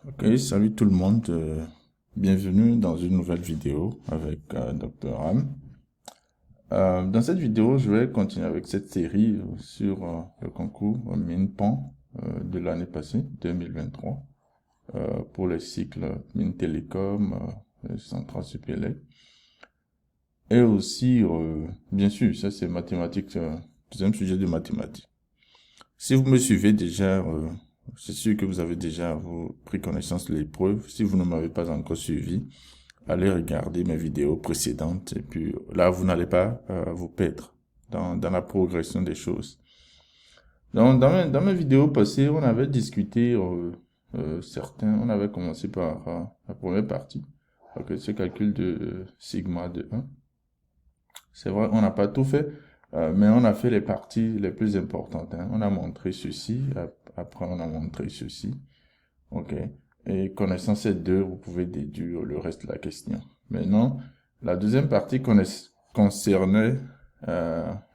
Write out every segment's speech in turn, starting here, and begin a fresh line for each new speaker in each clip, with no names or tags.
Ok, salut tout le monde, bienvenue dans une nouvelle vidéo avec Dr. Ram. Dans cette vidéo, je vais continuer avec cette série sur le concours MINPAN de l'année passée, 2023, pour les cycles Mines Télécom, Centrale Supélec. Et aussi, bien sûr, ça c'est mathématiques, deuxième sujet de mathématiques. Si vous me suivez déjà, c'est sûr que vous avez déjà pris connaissance de l'épreuve. Si vous ne m'avez pas encore suivi, allez regarder mes vidéos précédentes et puis là, vous n'allez pas vous perdre dans la progression des choses. Donc, dans mes vidéos passées, on avait discuté on avait commencé par la première partie, donc ce calcul de sigma de 1. C'est vrai, on n'a pas tout fait, mais on a fait les parties les plus importantes, hein. On a montré ceci, après on a montré ceci. Ok. Et connaissant ces deux, vous pouvez déduire le reste de la question. Maintenant, la deuxième partie concernait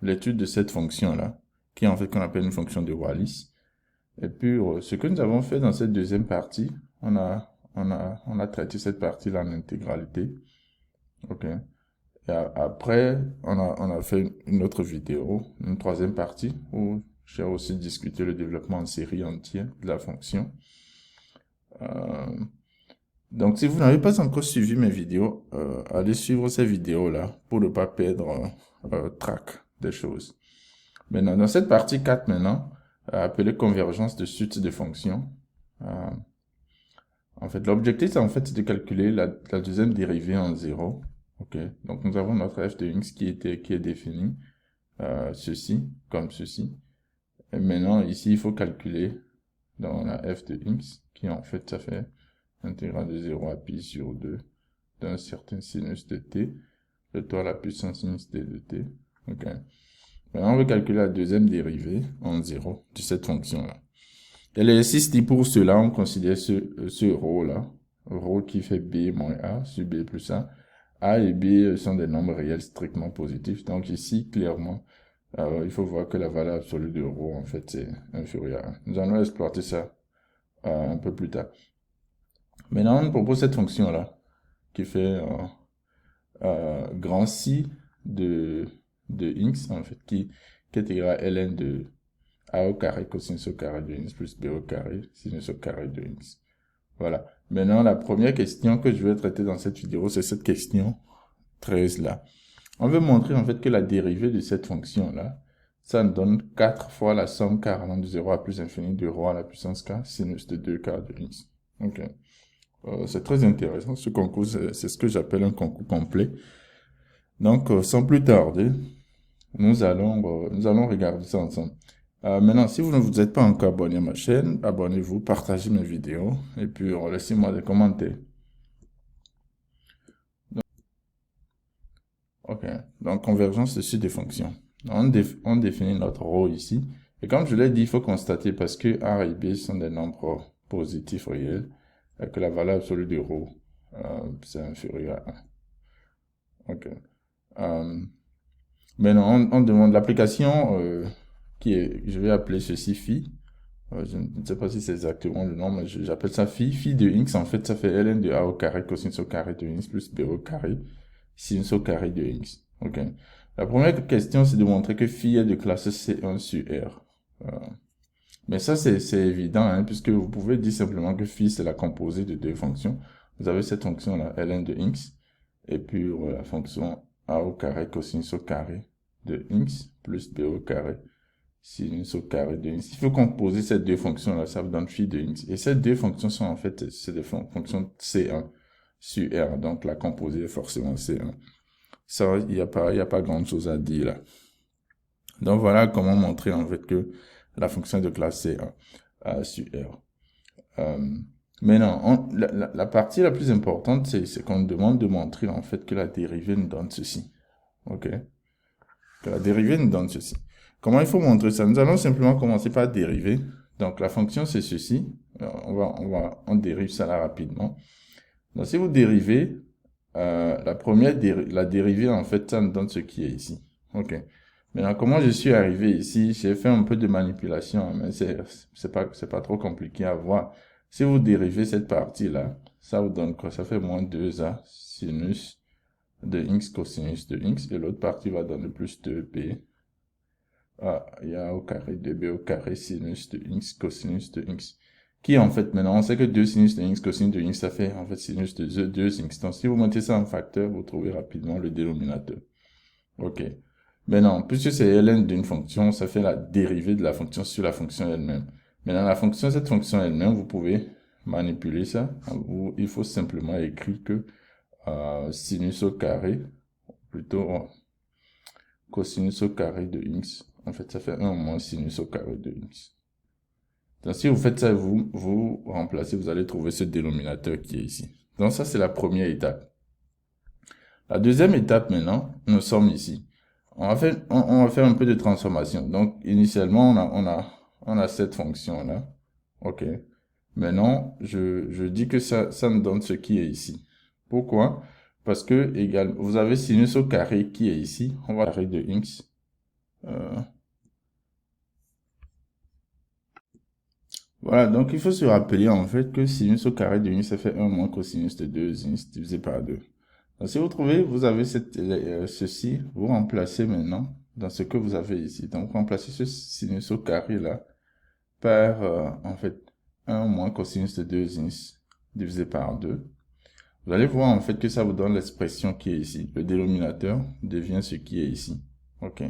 l'étude de cette fonction-là, qui est en fait qu'on appelle une fonction de Wallis. Et puis, ce que nous avons fait dans cette deuxième partie, on a traité cette partie-là en intégralité. Ok. Et après, on a fait une autre vidéo, une troisième partie, où j'ai aussi discuté le développement en série entière de la fonction. Donc, si vous n'avez pas encore suivi mes vidéos, allez suivre ces vidéos-là pour ne pas perdre track des choses. Maintenant, dans cette partie 4 maintenant, appelée convergence de suite de fonctions, en fait, l'objectif, en fait, c'est de calculer la deuxième dérivée en 0. Ok. Donc, nous avons notre f de x qui est défini, ceci, comme ceci. Et maintenant, ici, il faut calculer dans la f de x, qui en fait, ça fait intégrale de 0 à pi sur 2 d'un certain sinus de t, de toi la puissance sinus t de t. Ok. Maintenant, on veut calculer la deuxième dérivée en 0 de cette fonction-là. Et l'exercice dit pour cela, on considère ce rho-là, rho qui fait b moins a sur b plus a. A et b sont des nombres réels strictement positifs. Donc ici, clairement, il faut voir que la valeur absolue de rho, en fait, c'est inférieur à 1. Nous allons exploiter ça un peu plus tard. Maintenant, on propose cette fonction-là, qui fait grand si de x, en fait, qui est égal à ln de a au carré cosinus au carré de x plus b au carré sinus au carré de x. Voilà. Maintenant, la première question que je vais traiter dans cette vidéo, c'est cette question 13 là. On veut montrer en fait que la dérivée de cette fonction-là, ça nous donne 4 fois la somme k allant de 0 à plus infini de rho à la puissance k sinus de 2 k de x. Ok. C'est très intéressant. Ce concours, c'est ce que j'appelle un concours complet. Donc, sans plus tarder, nous allons regarder ça ensemble. Maintenant, si vous ne vous êtes pas encore abonné à ma chaîne, abonnez-vous, partagez mes vidéos, et puis laissez-moi des commentaires. Ok, donc convergence dessus des fonctions. On définit notre rho ici, et comme je l'ai dit, il faut constater, parce que a et b sont des nombres positifs réels, que la valeur absolue de rho, c'est inférieur à 1. Ok. Maintenant, on demande l'application je vais appeler ceci phi. Je ne sais pas si c'est exactement le nom, mais j'appelle ça phi. Phi de x, en fait, ça fait ln de a au carré cosinus au carré de x plus b au carré sinus au carré de x. Ok. La première question, c'est de montrer que phi est de classe C1 sur R. Mais ça, c'est évident, hein, puisque vous pouvez dire simplement que phi, c'est la composée de deux fonctions. Vous avez cette fonction-là, ln de x, et puis la fonction a au carré cosinus au carré de x plus b au carré sinus au carré de x. Il faut composer ces deux fonctions-là, ça vous donne phi de x. Et ces deux fonctions sont en fait, c'est des fonctions C1 sur R, donc la composée est forcément C1. Ça, il n'y a pas grand chose à dire là. Donc voilà comment montrer en fait que la fonction est de classe C1 sur R. Maintenant, la partie la plus importante, c'est qu'on demande de montrer en fait que la dérivée nous donne ceci. Ok? Que la dérivée nous donne ceci. Comment il faut montrer ça? Nous allons simplement commencer par dériver. Donc la fonction c'est ceci. On dérive ça là rapidement. Donc si vous dérivez, la dérivée en fait ça nous donne ce qui est ici. Ok. Maintenant comment je suis arrivé ici? J'ai fait un peu de manipulation, mais c'est pas trop compliqué à voir. Si vous dérivez cette partie-là, ça vous donne quoi? Ça fait moins 2a sinus de x cosinus de x, et l'autre partie va donner plus 2b. Il y a a au carré de b au carré sinus de x cosinus de x. Qui en fait, maintenant, on sait que 2 sinus de x cosinus de x, ça fait en fait sinus de 2 x. Donc, si vous mettez ça en facteur, vous trouvez rapidement le dénominateur. Ok. Maintenant, puisque c'est ln d'une fonction, ça fait la dérivée de la fonction sur la fonction elle-même. Maintenant, la fonction, cette fonction elle-même, vous pouvez manipuler ça. Il faut simplement écrire que sinus au carré, plutôt cosinus au carré de x. En fait, ça fait 1 moins sinus au carré de x. Donc, si vous faites ça, vous remplacez, vous allez trouver ce dénominateur qui est ici. Donc, ça, c'est la première étape. La deuxième étape, maintenant, nous sommes ici. On va faire un peu de transformation. Donc, initialement, on a cette fonction-là. OK. Maintenant, je dis que ça me donne ce qui est ici. Pourquoi? Parce que, vous avez sinus au carré qui est ici. On va carré de x. Voilà, donc il faut se rappeler en fait que sinus au carré de x, ça fait 1 moins cosinus de 2x divisé par 2. Donc si vous trouvez, vous avez ceci, vous remplacez maintenant dans ce que vous avez ici. Donc vous remplacez ce sinus au carré là par en fait 1 moins cosinus de 2x divisé par 2. Vous allez voir en fait que ça vous donne l'expression qui est ici. Le dénominateur devient ce qui est ici. Ok.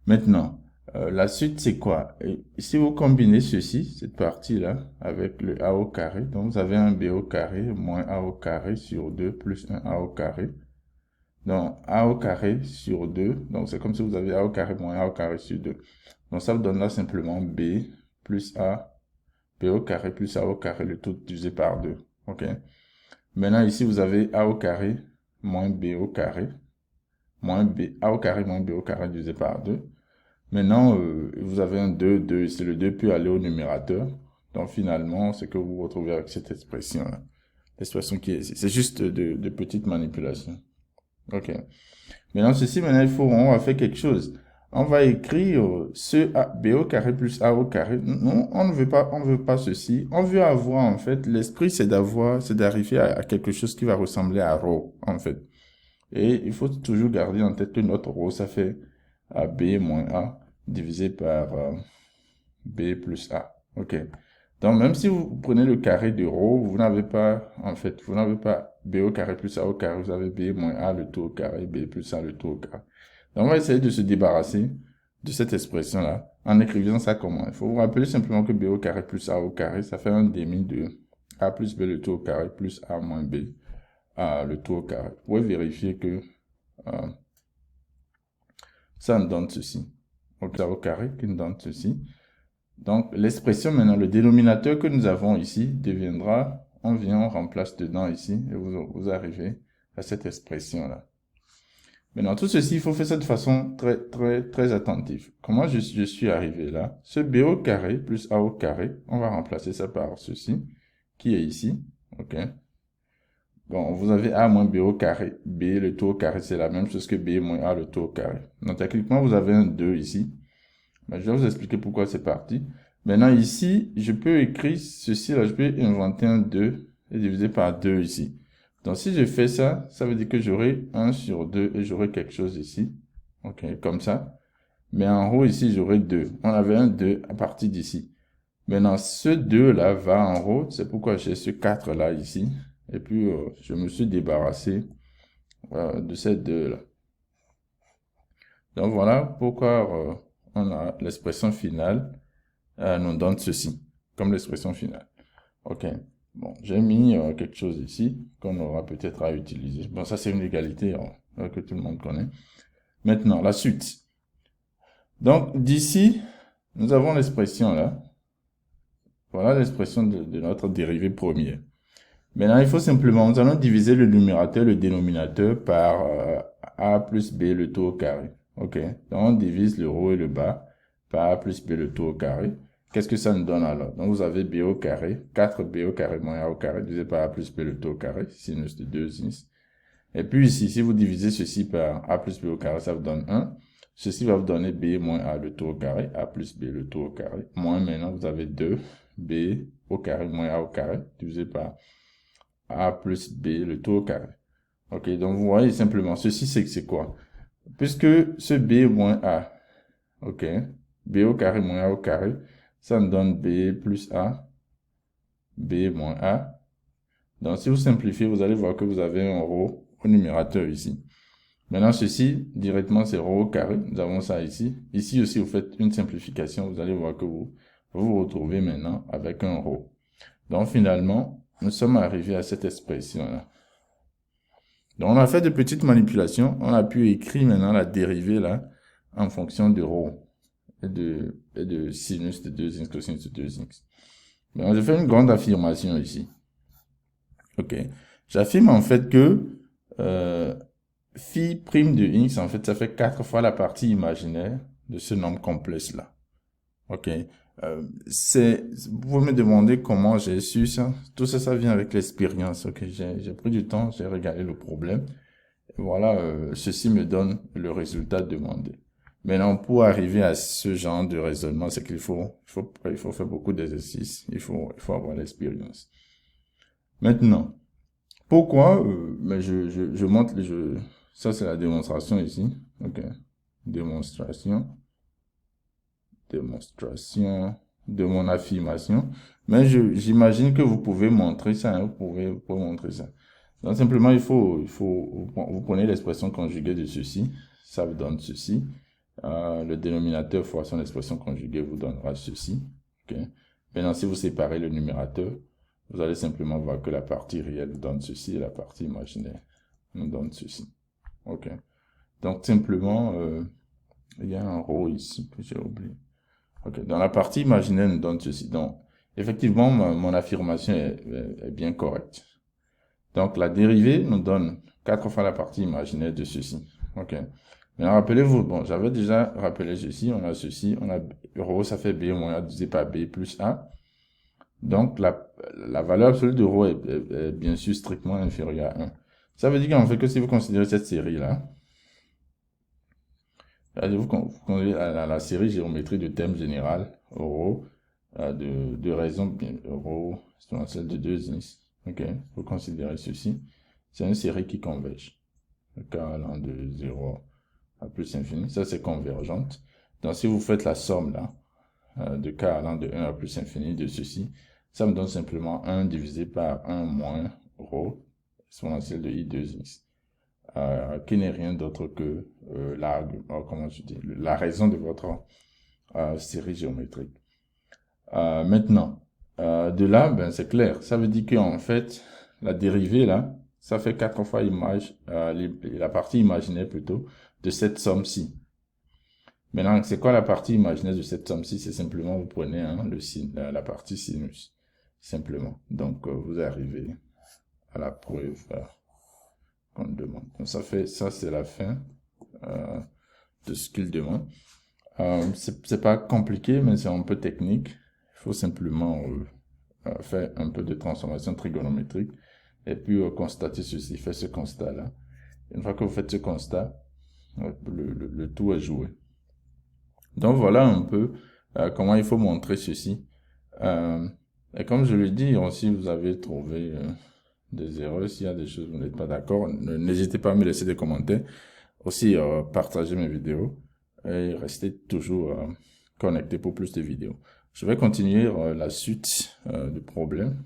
Maintenant, la suite, c'est quoi? Et si vous combinez ceci, cette partie-là, avec le a au carré, donc vous avez un b au carré moins a au carré sur 2 plus un a au carré. Donc, a au carré sur 2, donc c'est comme si vous avez a au carré moins a au carré sur 2. Donc, ça vous donne là simplement b plus a, b au carré plus a au carré, le tout divisé par 2. Ok. Maintenant, ici, vous avez a au carré moins b au carré, moins b, a au carré moins b au carré divisé par 2. Maintenant, vous avez un 2, 2, c'est le 2 peut aller au numérateur. Donc finalement, c'est que vous vous retrouvez avec cette expression-là. L'expression qui est ici. C'est juste de petites manipulations. Ok. Maintenant, on va faire quelque chose. On va écrire ce b au carré plus a au carré. Non, on ne veut pas ceci. On veut avoir, en fait, l'esprit, c'est d'arriver à quelque chose qui va ressembler à ρ, en fait. Et il faut toujours garder en tête que notre ρ, ça fait b moins a divisé par b plus a. Ok. Donc, même si vous prenez le carré de ρ, vous n'avez pas b au carré plus a au carré, vous avez b moins a le tout au carré, b plus a le tout au carré. Donc, on va essayer de se débarrasser de cette expression-là en écrivant ça comment. Il faut vous rappeler simplement que b au carré plus a au carré, ça fait un demi de a plus b le tout au carré plus a moins b le tout au carré. Vous pouvez vérifier que ça nous donne ceci. Donc, a au carré qui nous donne ceci. Donc, l'expression maintenant, le dénominateur que nous avons ici deviendra, on vient, on remplace dedans ici, et vous arrivez à cette expression-là. Maintenant, tout ceci, il faut faire ça de façon très attentive. Comment je suis arrivé là? Ce b au carré plus a au carré, on va remplacer ça par ceci, qui est ici. Ok. Bon, vous avez a moins b au carré. B, le tout au carré, c'est la même chose que b moins a, le tout au carré. Donc, techniquement, vous avez un 2 ici. Mais je vais vous expliquer pourquoi c'est parti. Maintenant, ici, je peux écrire ceci, là, je peux inventer un 2 et diviser par 2 ici. Donc, si je fais ça, ça veut dire que j'aurai 1 sur 2 et j'aurai quelque chose ici. Ok, comme ça. Mais en haut, ici, j'aurai 2. On avait un 2 à partir d'ici. Maintenant, ce 2-là va en haut. C'est pourquoi j'ai ce 4-là ici. Et puis, je me suis débarrassé de ces 2-là. Donc, voilà pourquoi on a l'expression finale nous donne ceci, comme l'expression finale. Ok. Bon, j'ai mis quelque chose ici qu'on aura peut-être à utiliser. Bon, ça, c'est une égalité que tout le monde connaît. Maintenant, la suite. Donc, d'ici, nous avons l'expression là. Voilà l'expression de notre dérivée première. Maintenant, il faut simplement, nous allons diviser le numérateur, le dénominateur par a plus b le tout au carré. Ok. Donc, on divise le haut et le bas par a plus b le tout au carré. Qu'est-ce que ça nous donne alors? Donc, vous avez b au carré, 4b au carré moins a au carré, divisé par a plus b le tout au carré, sinus de 2x. Et puis ici, si vous divisez ceci par a plus b au carré, ça vous donne 1. Ceci va vous donner b moins a le tout au carré, a plus b le tout au carré. Moins maintenant, vous avez 2. B au carré moins A au carré, divisé par A plus B, le tout au carré. Ok, donc vous voyez simplement, ceci c'est quoi? Puisque ce B moins A, ok, B au carré moins A au carré, ça me donne B plus A, B moins A. Donc si vous simplifiez, vous allez voir que vous avez un rho au numérateur ici. Maintenant, ceci, directement, c'est rho au carré. Nous avons ça ici. Ici aussi, vous faites une simplification. Vous allez voir que vous retrouvez maintenant avec un rho. Donc, finalement, nous sommes arrivés à cette expression-là. Donc, on a fait de petites manipulations. On a pu écrire maintenant la dérivée là en fonction de rho et de sinus de 2x, cosinus de 2x. Donc, je fais une grande affirmation ici. OK. J'affirme en fait que phi prime de x, en fait, ça fait 4 fois la partie imaginaire de ce nombre complexe là. OK. Vous pouvez me demander comment j'ai su ça. Tout ça, ça vient avec l'expérience. OK. J'ai pris du temps, j'ai regardé le problème. Et voilà, ceci me donne le résultat demandé. Maintenant, pour arriver à ce genre de raisonnement, c'est qu'il faut faire beaucoup d'exercices. Il faut avoir l'expérience. Maintenant, pourquoi mais je montre ça c'est la démonstration ici. OK. Démonstration de mon affirmation. Mais j'imagine que vous pouvez montrer ça, hein, vous pouvez montrer ça. Donc simplement vous prenez l'expression conjuguée de ceci, ça vous donne ceci. Le dénominateur fois son expression conjuguée vous donnera ceci. OK. Maintenant si vous séparez le numérateur, vous allez simplement voir que la partie réelle vous donne ceci et la partie imaginaire nous donne ceci. OK. Donc simplement il y a un rho ici que j'ai oublié. OK. Dans la partie imaginaire nous donne ceci. Donc effectivement mon affirmation est bien correcte. Donc, la dérivée nous donne 4 fois la partie imaginaire de ceci. OK. Maintenant, rappelez-vous, bon, j'avais déjà rappelé ceci, on a ceci, on a rho, ça fait B moins A divisé par B plus A. Donc, la valeur absolue de rho est bien sûr strictement inférieure à 1. Ça veut dire qu'en fait, que si vous considérez cette série-là, vous considérez la série géométrie de thème général, rho, de raison, rho, exponentielle de 2x. OK, vous considérez ceci. C'est une série qui converge. K allant de 0 à plus infini. Ça, c'est convergente. Donc, si vous faites la somme là, de K allant de 1 à plus infini de ceci, ça me donne simplement 1 divisé par 1 moins rho, exponentielle de i2x, qui n'est rien d'autre que la raison de votre série géométrique. Maintenant, de là, ben, c'est clair. Ça veut dire qu'en fait, la dérivée, là, ça fait 4 fois la partie imaginaire plutôt de cette somme-ci. Maintenant, c'est quoi la partie imaginaire de cette somme-ci? C'est simplement, vous prenez la partie sinus, simplement. Donc, vous arrivez à la preuve qu'on demande. Donc, ça, c'est la fin de ce qu'il demande. C'est pas compliqué, mais c'est un peu technique. Il faut simplement faire un peu de transformation trigonométrique et puis constater ceci, faire ce constat-là. Une fois que vous faites ce constat, le tout est joué. Donc voilà un peu comment il faut montrer ceci. Et comme je le dis, si vous avez trouvé des erreurs, s'il y a des choses où vous n'êtes pas d'accord, n'hésitez pas à me laisser des commentaires. Aussi, partagez mes vidéos et restez toujours connectés pour plus de vidéos. Je vais continuer la suite du problème.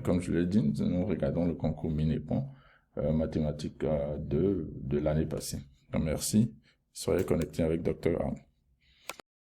Comme je l'ai dit, nous regardons le concours Minepon mathématiques 2 de l'année passée. Donc, merci. Soyez connectés avec Dr. Arm.